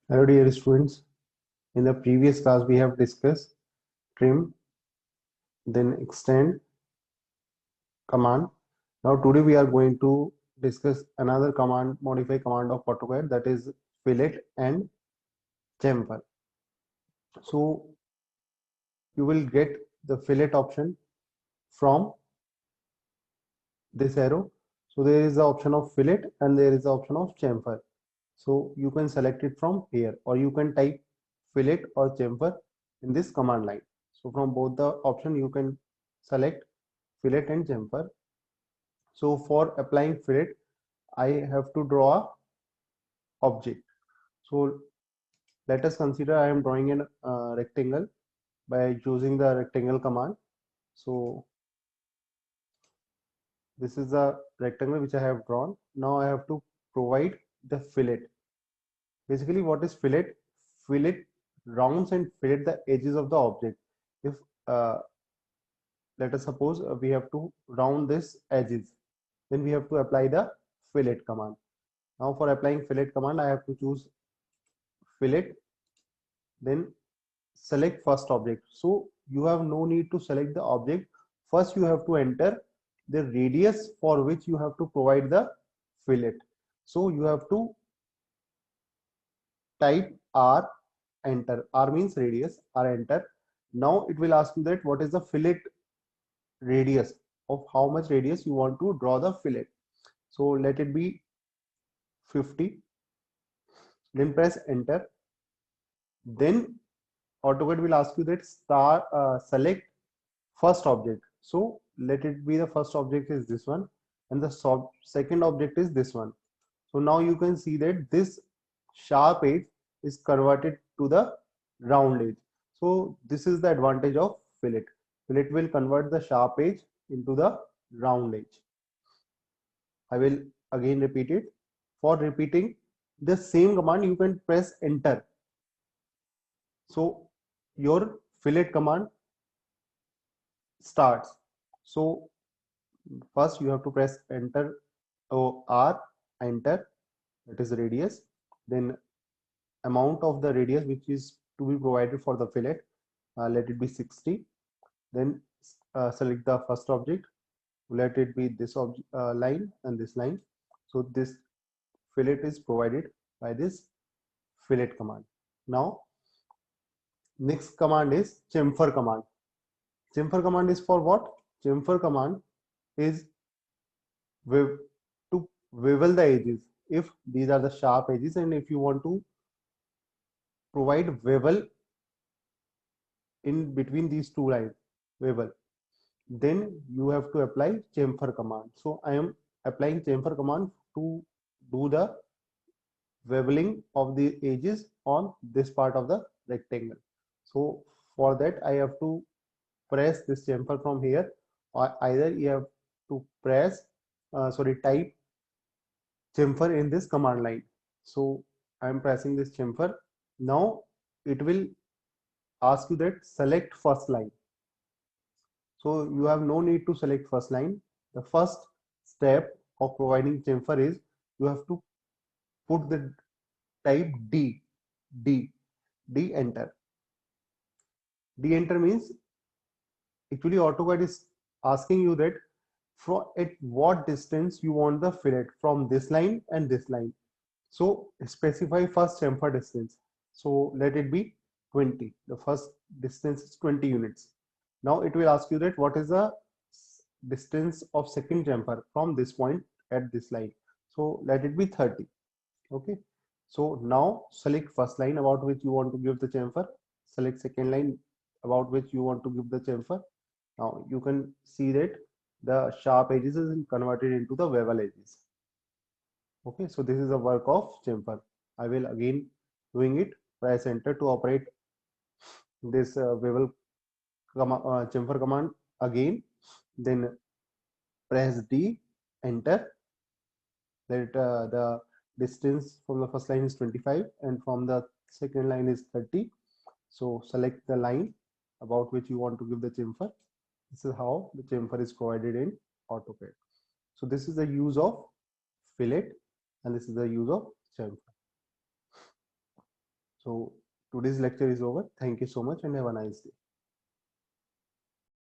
Hello dear students, in the previous class we have discussed trim, then extend command. Now today we are going to discuss another command, modify command of AutoCAD, that is fillet and chamfer. So you will get the fillet option from this arrow. So there is the option of fillet and there is the option of chamfer. So you can select it from here, or you can type fillet or chamfer in this command line. So from both the option you can select fillet and chamfer. So for applying fillet, I have to draw a object. So let us consider I am drawing an rectangle by using the rectangle command. So this is the rectangle which I have drawn. Now I have to provide the fillet. Basically, what is fillet? Fillet rounds and fillet the edges of the object. If uh, let us suppose we have to round this edges, then we have to apply the fillet command. Now for applying fillet command, I have to choose fillet, then select first object. So you have no need to select the object. First you have to enter the radius for which you have to provide the fillet. So you have to type R, enter. R means radius, R, enter. Now it will ask you that what is the fillet radius, of how much radius you want to draw the fillet. So let it be 50. Then press enter. Then AutoCAD will ask you that select first object. So let it be the first object is this one, and the second object is this one. So now you can see that this sharp edge is converted to the round edge. So this is the advantage of fillet. Fillet will convert the sharp edge into the round edge. I will again repeat it. For repeating the same command, you can press enter. So your fillet command starts. So first you have to press enter, R, enter, that is radius. Then amount of the radius which is to be provided for the fillet, let it be 60. Then select the first object, let it be this line and this line. So this fillet is provided by this fillet command. Now next command is chamfer command. Chamfer command is for what? Chamfer command is to bevel the edges. If these are the sharp edges and if you want to provide bevel in between these two lines, bevel, then you have to apply chamfer command. So I am applying chamfer command to do the beveling of the edges on this part of the rectangle. So for that I have to press this chamfer from here, or either you have to press type chamfer in this command line. So I am pressing this chamfer. Now it will ask you that select first line. So you have no need to select first line. The first step of providing chamfer is you have to put the type D, D, enter. D enter means actually AutoCAD is asking you that from at what distance you want the fillet from this line and this line. So specify first chamfer distance. So let it be 20. The first distance is 20 units. Now it will ask you that what is the distance of second chamfer from this point at this line. So let it be 30. Okay. So now select first line about which you want to give the chamfer. Select second line about which you want to give the chamfer. Now you can see that the sharp edges is converted into the bevel edges. Okay, so this is the work of chamfer. I will again doing it. Press enter to operate this bevel chamfer command again. Then press D, enter. Let the distance from the first line is 25 and from the second line is 30. So select the line about which you want to give the chamfer. This is how the chamfer is provided in AutoCAD. So this is the use of fillet and this is the use of chamfer. So today's lecture is over. Thank you so much and have a nice day.